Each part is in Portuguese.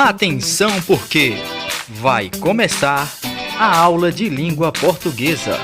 Atenção porque vai começar a aula de língua portuguesa.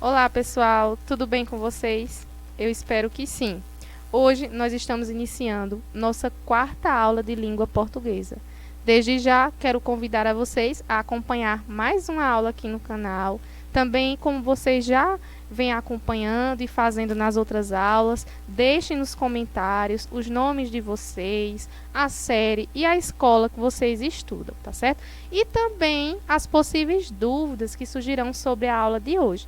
Olá pessoal, tudo bem com vocês? Eu espero que sim. Hoje nós estamos iniciando nossa quarta aula de língua portuguesa. Desde já quero convidar a vocês a acompanhar mais uma aula aqui no canal. Também, como vocês já vêm acompanhando e fazendo nas outras aulas, deixem nos comentários os nomes de vocês, a série e a escola que vocês estudam, tá certo? E também as possíveis dúvidas que surgirão sobre a aula de hoje.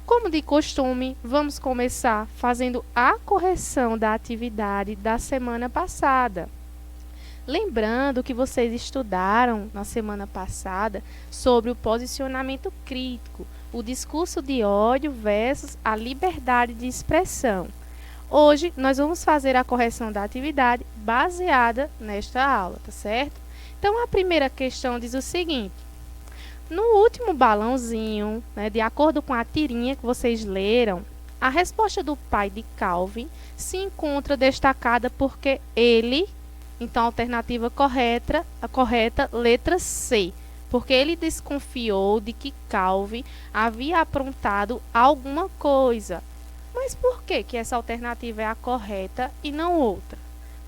Como de costume, vamos começar fazendo a correção da atividade da semana passada. Lembrando que vocês estudaram na semana passada sobre o posicionamento crítico, o discurso de ódio versus a liberdade de expressão. Hoje, nós vamos fazer a correção da atividade baseada nesta aula, tá certo? Então, a primeira questão diz o seguinte: no último balãozinho, de acordo com a tirinha que vocês leram, a resposta do pai de Calvin se encontra destacada porque ele... Então, a alternativa correta, letra C, porque ele desconfiou de que Calvin havia aprontado alguma coisa. Mas por que essa alternativa é a correta e não outra?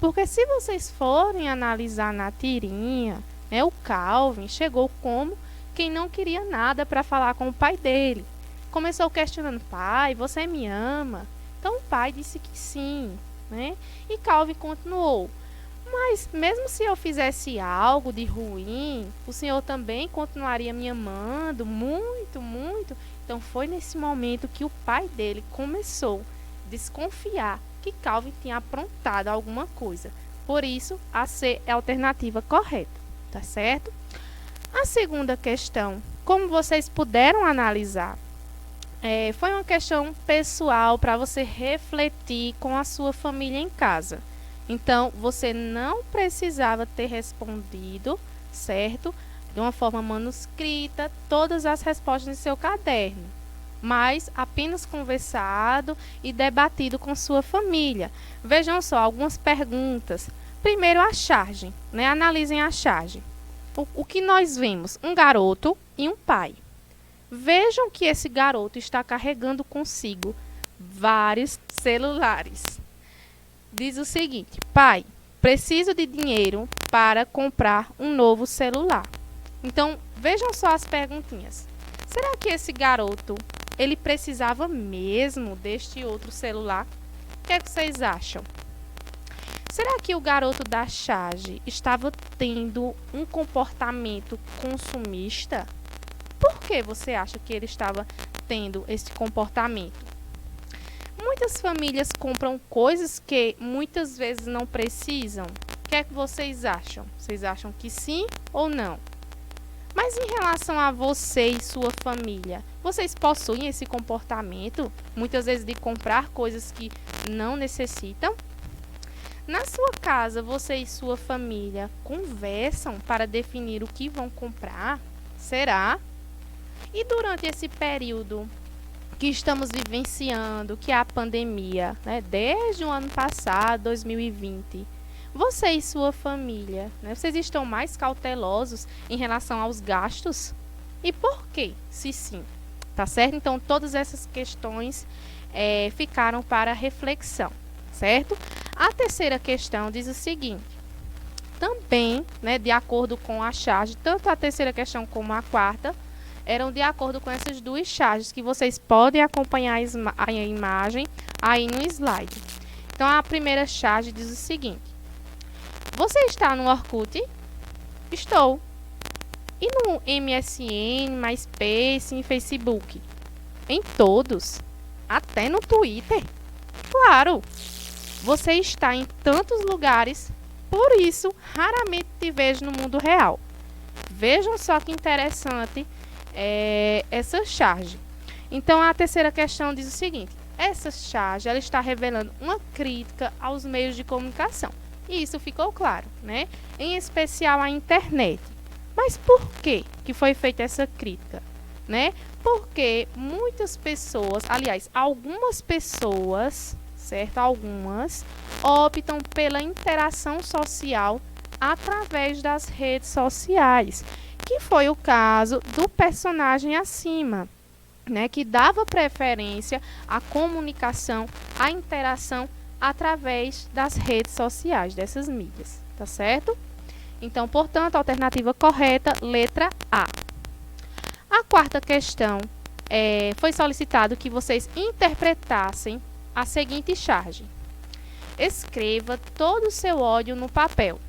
Porque se vocês forem analisar na tirinha, o Calvin chegou como quem não queria nada para falar com o pai dele. Começou questionando: pai, você me ama? Então, o pai disse que sim, E Calvin continuou: mas mesmo se eu fizesse algo de ruim, o senhor também continuaria me amando muito, muito. Então foi nesse momento que o pai dele começou a desconfiar que Calvin tinha aprontado alguma coisa. Por isso, a C é a alternativa correta, tá certo? A segunda questão, como vocês puderam analisar, foi uma questão pessoal para você refletir com a sua família em casa. Então, você não precisava ter respondido, certo? De uma forma manuscrita, todas as respostas em seu caderno, mas apenas conversado e debatido com sua família. Vejam só algumas perguntas. Primeiro, a charge, Analisem a charge. O que nós vemos? Um garoto e um pai. Vejam que esse garoto está carregando consigo vários celulares. Diz o seguinte: pai, preciso de dinheiro para comprar um novo celular. Então, vejam só as perguntinhas. Será que esse garoto, ele precisava mesmo deste outro celular? O que é que vocês acham? Será que o garoto da charge estava tendo um comportamento consumista? Por que você acha que ele estava tendo esse comportamento? Muitas famílias compram coisas que muitas vezes não precisam. O que é que vocês acham? Vocês acham que sim ou não? Mas em relação a você e sua família, vocês possuem esse comportamento, muitas vezes, de comprar coisas que não necessitam? Na sua casa, você e sua família conversam para definir o que vão comprar? Será? E durante esse período que estamos vivenciando, que é a pandemia, desde o ano passado, 2020, você e sua família, vocês estão mais cautelosos em relação aos gastos? E por quê? Se sim, tá certo? Então, todas essas questões ficaram para reflexão, certo? A terceira questão diz o seguinte: também, de acordo com a charge, tanto a terceira questão como a quarta, eram de acordo com essas duas charges, que vocês podem acompanhar a imagem aí no slide. Então, a primeira charge diz o seguinte: você está no Orkut? Estou. E no MSN, MySpace e Facebook? Em todos. Até no Twitter? Claro. Você está em tantos lugares, por isso, raramente te vejo no mundo real. Vejam só que interessante essa charge. Então, a terceira questão diz o seguinte: essa charge, ela está revelando uma crítica aos meios de comunicação. E isso ficou claro, Em especial a internet. Mas por que foi feita essa crítica? Porque muitas pessoas, aliás, algumas pessoas, certo? Algumas optam pela interação social através das redes sociais, que foi o caso do personagem acima, né, que dava preferência à comunicação, à interação através das redes sociais, dessas mídias, tá certo? Então, portanto, a alternativa correta, letra A. A quarta questão foi solicitado que vocês interpretassem a seguinte charge. Escreva todo o seu ódio no papel.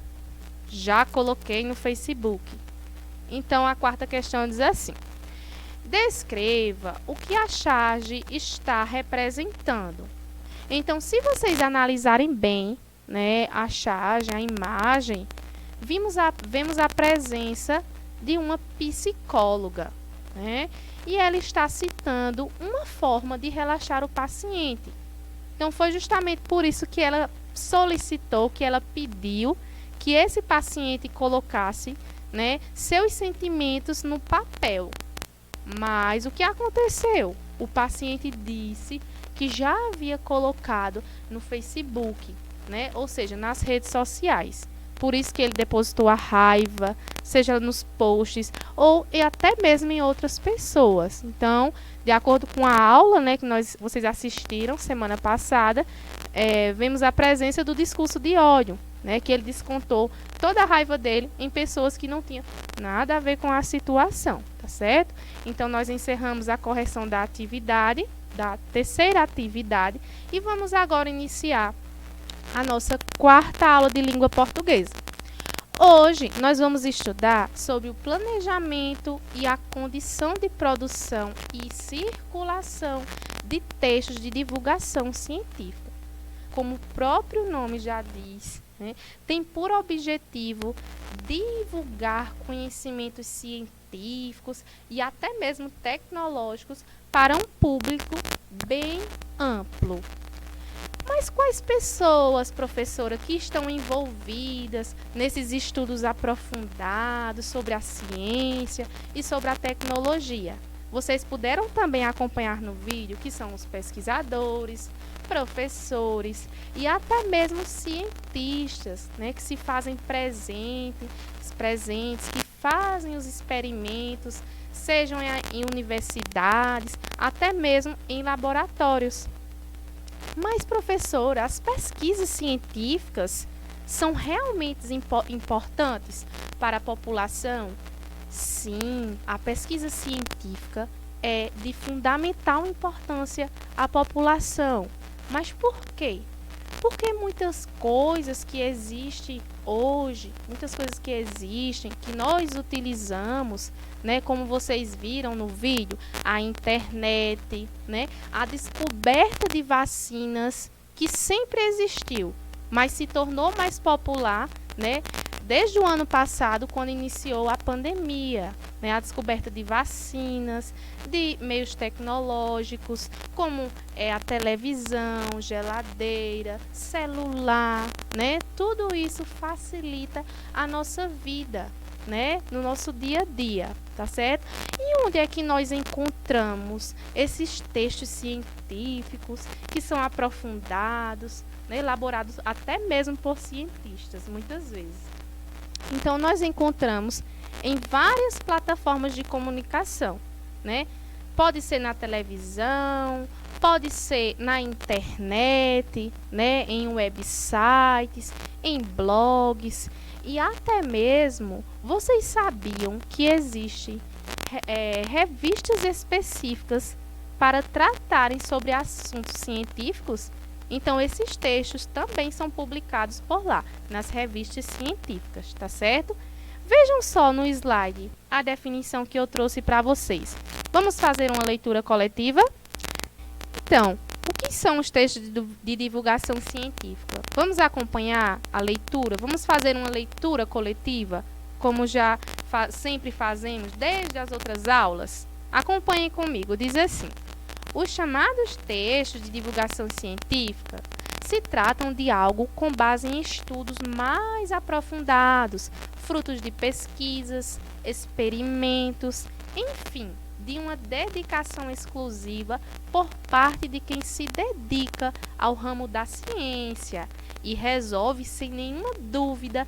Já coloquei no Facebook. Então, a quarta questão diz assim. Descreva o que a charge está representando. Então, se vocês analisarem bem, né, a charge, a imagem, vemos a presença de uma psicóloga, né? E ela está citando uma forma de relaxar o paciente. Então, foi justamente por isso que ela solicitou, que ela pediu que esse paciente colocasse, né, seus sentimentos no papel. Mas o que aconteceu? O paciente disse que já havia colocado no Facebook, né? Ou seja, nas redes sociais. Por isso que ele depositou a raiva, seja nos posts ou até mesmo em outras pessoas. Então, de acordo com a aula, né, que vocês assistiram semana passada, vemos a presença do discurso de ódio, né, que ele descontou toda a raiva dele em pessoas que não tinham nada a ver com a situação, tá certo? Então, nós encerramos a correção da atividade, da terceira atividade, e vamos agora iniciar a nossa quarta aula de língua portuguesa. Hoje, nós vamos estudar sobre o planejamento e a condição de produção e circulação de textos de divulgação científica. Como o próprio nome já diz, né, tem por objetivo divulgar conhecimentos científicos e até mesmo tecnológicos para um público bem amplo. Mas quais pessoas, professora, que estão envolvidas nesses estudos aprofundados sobre a ciência e sobre a tecnologia? Vocês puderam também acompanhar no vídeo que são os pesquisadores, professores e até mesmo cientistas, né, que se fazem presentes, que fazem os experimentos, sejam em universidades, até mesmo em laboratórios. Mas, professora, as pesquisas científicas são realmente importantes para a população? Sim, a pesquisa científica é de fundamental importância à população. Mas por quê? Porque muitas coisas que existem hoje, que nós utilizamos, né, como vocês viram no vídeo, a internet, né, a descoberta de vacinas que sempre existiu, mas se tornou mais popular, né, desde o ano passado, quando iniciou a pandemia, né, a descoberta de vacinas, de meios tecnológicos, como a televisão, geladeira, celular, né, tudo isso facilita a nossa vida, né, no nosso dia a dia, tá certo? E onde é que nós encontramos esses textos científicos que são aprofundados, né, elaborados até mesmo por cientistas, muitas vezes? Então, nós encontramos em várias plataformas de comunicação, né? Pode ser na televisão, pode ser na internet, né? Em websites, em blogs e até mesmo, vocês sabiam que existem revistas específicas para tratarem sobre assuntos científicos? Então, esses textos também são publicados por lá, nas revistas científicas, tá certo? Vejam só no slide a definição que eu trouxe para vocês. Vamos fazer uma leitura coletiva? Então, o que são os textos de divulgação científica? Vamos acompanhar a leitura? Vamos fazer uma leitura coletiva, como já sempre fazemos desde as outras aulas? Acompanhem comigo, diz assim. Os chamados textos de divulgação científica se tratam de algo com base em estudos mais aprofundados, frutos de pesquisas, experimentos, enfim, de uma dedicação exclusiva por parte de quem se dedica ao ramo da ciência e resolve, sem nenhuma dúvida,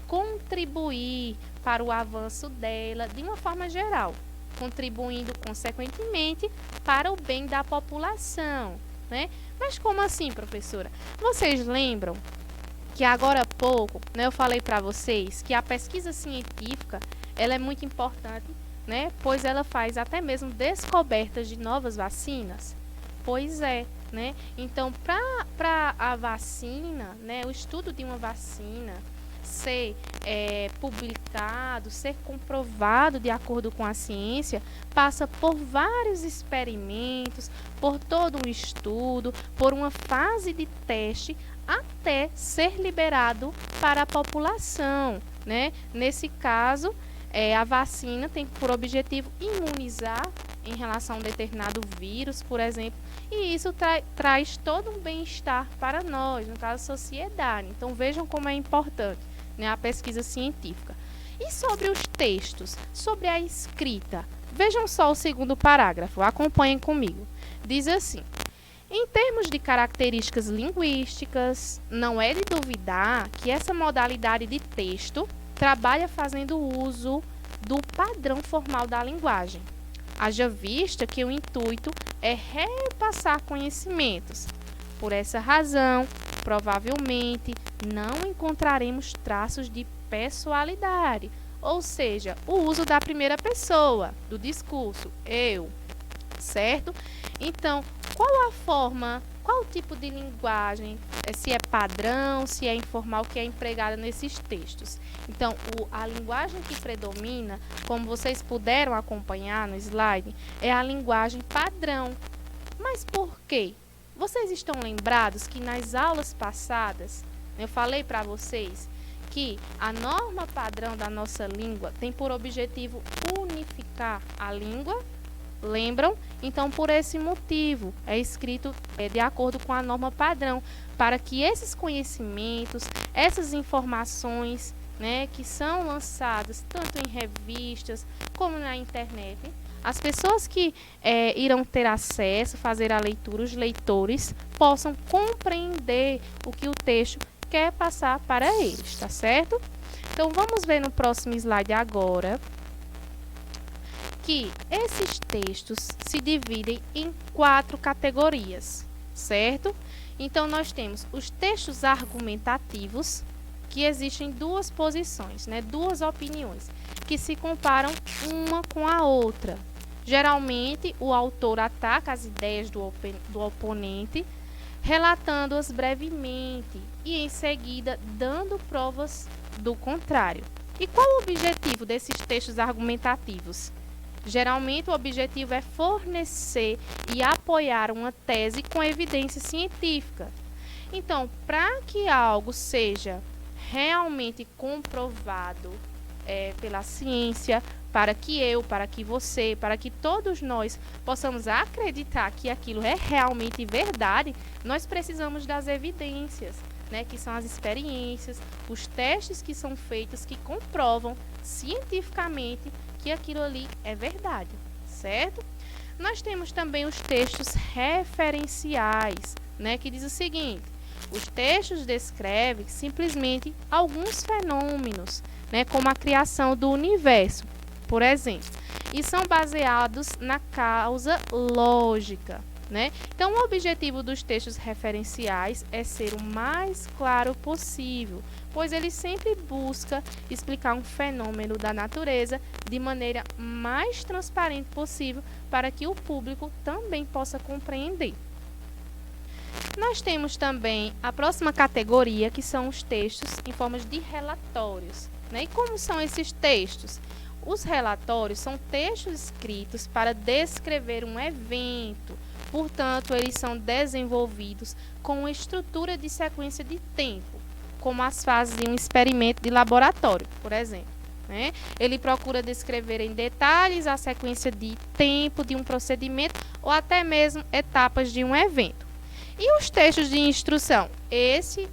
contribuir para o avanço dela de uma forma geral, contribuindo, consequentemente, para o bem da população, né? Mas como assim, professora? Vocês lembram que agora há pouco, né, eu falei para vocês que a pesquisa científica ela é muito importante, né, pois ela faz até mesmo descobertas de novas vacinas? Pois é, né? Então, para a vacina, né, o estudo de uma vacina ser publicado, ser comprovado de acordo com a ciência, passa por vários experimentos, por todo um estudo, por uma fase de teste, até ser liberado para a população, né? Nesse caso, a vacina tem por objetivo imunizar em relação a um determinado vírus, por exemplo, e isso traz todo um bem-estar para nós, no caso, a sociedade. Então, vejam como é importante, né, a pesquisa científica. E sobre os textos, sobre a escrita, vejam só o segundo parágrafo, acompanhem comigo. Diz assim: em termos de características linguísticas, não é de duvidar que essa modalidade de texto trabalha fazendo uso do padrão formal da linguagem. Haja vista que o intuito é repassar conhecimentos. Por essa razão, provavelmente não encontraremos traços de pessoalidade, ou seja, o uso da primeira pessoa do discurso, eu, certo? Então, qual a forma, qual o tipo de linguagem, se é padrão, se é informal, que é empregada nesses textos? Então, a linguagem que predomina, como vocês puderam acompanhar no slide, é a linguagem padrão. Mas por quê? Vocês estão lembrados que nas aulas passadas, eu falei para vocês que a norma padrão da nossa língua tem por objetivo unificar a língua? Lembram? Então, por esse motivo, é escrito de acordo com a norma padrão, para que esses conhecimentos, essas informações, né, que são lançadas tanto em revistas como na internet, as pessoas que irão ter acesso, fazer a leitura, os leitores, possam compreender o que o texto quer passar para eles, tá certo? Então, vamos ver no próximo slide agora que esses textos se dividem em 4 categorias, certo? Então, nós temos os textos argumentativos, que existem 2 posições, né? 2 opiniões, que se comparam uma com a outra. Geralmente, o autor ataca as ideias do oponente, relatando-as brevemente e, em seguida, dando provas do contrário. E qual o objetivo desses textos argumentativos? Geralmente, o objetivo é fornecer e apoiar uma tese com evidência científica. Então, para que algo seja realmente comprovado pela ciência, para que você, para que todos nós possamos acreditar que aquilo é realmente verdade, nós precisamos das evidências, né, que são as experiências, os testes que são feitos que comprovam cientificamente que aquilo ali é verdade, certo? Nós temos também os textos referenciais, né, que diz o seguinte: os textos descrevem simplesmente alguns fenômenos, né, como a criação do universo, por exemplo, e são baseados na causa lógica, né? Então, o objetivo dos textos referenciais é ser o mais claro possível, pois ele sempre busca explicar um fenômeno da natureza de maneira mais transparente possível para que o público também possa compreender. Nós temos também a próxima categoria, que são os textos em formas de relatórios, né? E como são esses textos? Os relatórios são textos escritos para descrever um evento, portanto, eles são desenvolvidos com uma estrutura de sequência de tempo, como as fases de um experimento de laboratório, por exemplo, né? Ele procura descrever em detalhes a sequência de tempo de um procedimento ou até mesmo etapas de um evento. E os textos de instrução? Esse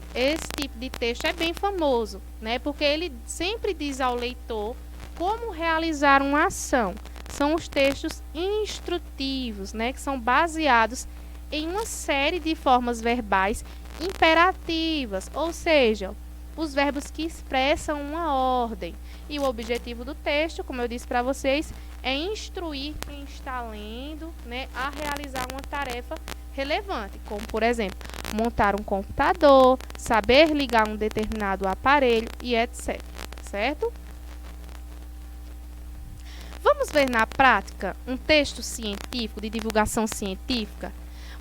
tipo de texto é bem famoso, né? Porque ele sempre diz ao leitor como realizar uma ação, são os textos instrutivos, né, que são baseados em uma série de formas verbais imperativas, ou seja, os verbos que expressam uma ordem. E o objetivo do texto, como eu disse para vocês, é instruir quem está lendo, né, a realizar uma tarefa relevante, como, por exemplo, montar um computador, saber ligar um determinado aparelho e etc. Certo? Vamos ver na prática um texto científico, de divulgação científica?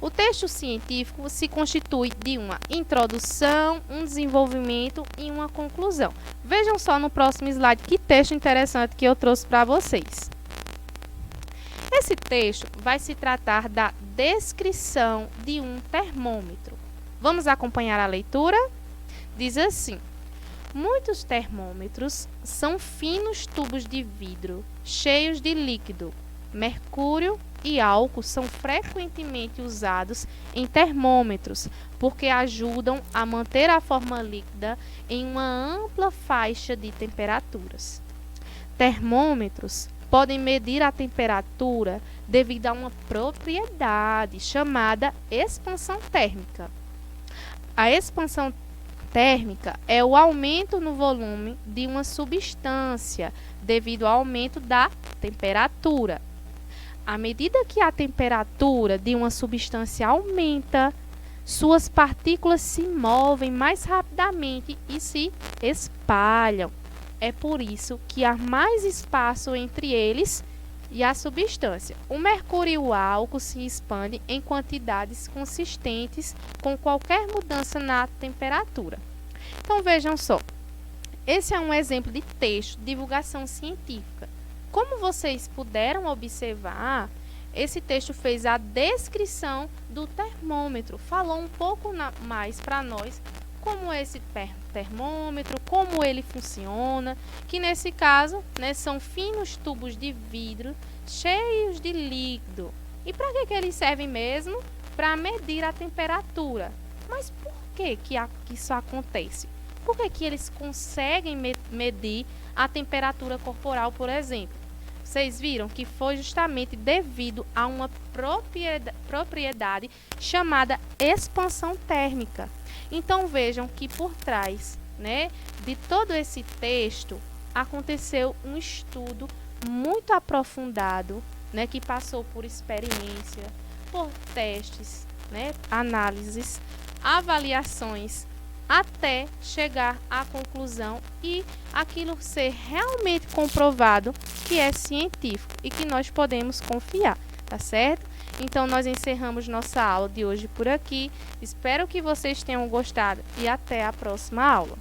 O texto científico se constitui de uma introdução, um desenvolvimento e uma conclusão. Vejam só no próximo slide que texto interessante que eu trouxe para vocês. Esse texto vai se tratar da descrição de um termômetro. Vamos acompanhar a leitura? Diz assim: muitos termômetros são finos tubos de vidro cheios de líquido. Mercúrio e álcool são frequentemente usados em termômetros porque ajudam a manter a forma líquida em uma ampla faixa de temperaturas. Termômetros podem medir a temperatura devido a uma propriedade chamada expansão térmica. A expansão térmica é o aumento no volume de uma substância devido ao aumento da temperatura. À medida que a temperatura de uma substância aumenta, suas partículas se movem mais rapidamente e se espalham. É por isso que há mais espaço entre eles e a substância. O mercúrio e o álcool se expandem em quantidades consistentes com qualquer mudança na temperatura. Então, vejam só. Esse é um exemplo de texto de divulgação científica. Como vocês puderam observar, esse texto fez a descrição do termômetro, falou um pouco mais para nós como é esse termômetro, como ele funciona, que nesse caso, né, são finos tubos de vidro cheios de líquido. E para que eles servem mesmo? Para medir a temperatura. Mas por que isso acontece? Por que eles conseguem medir a temperatura corporal, por exemplo? Vocês viram que foi justamente devido a uma propriedade chamada expansão térmica. Então, vejam que por trás, né, de todo esse texto aconteceu um estudo muito aprofundado, né, que passou por experiência, por testes, né, análises, avaliações, até chegar à conclusão e aquilo ser realmente comprovado que é científico e que nós podemos confiar, tá certo? Então, nós encerramos nossa aula de hoje por aqui. Espero que vocês tenham gostado e até a próxima aula.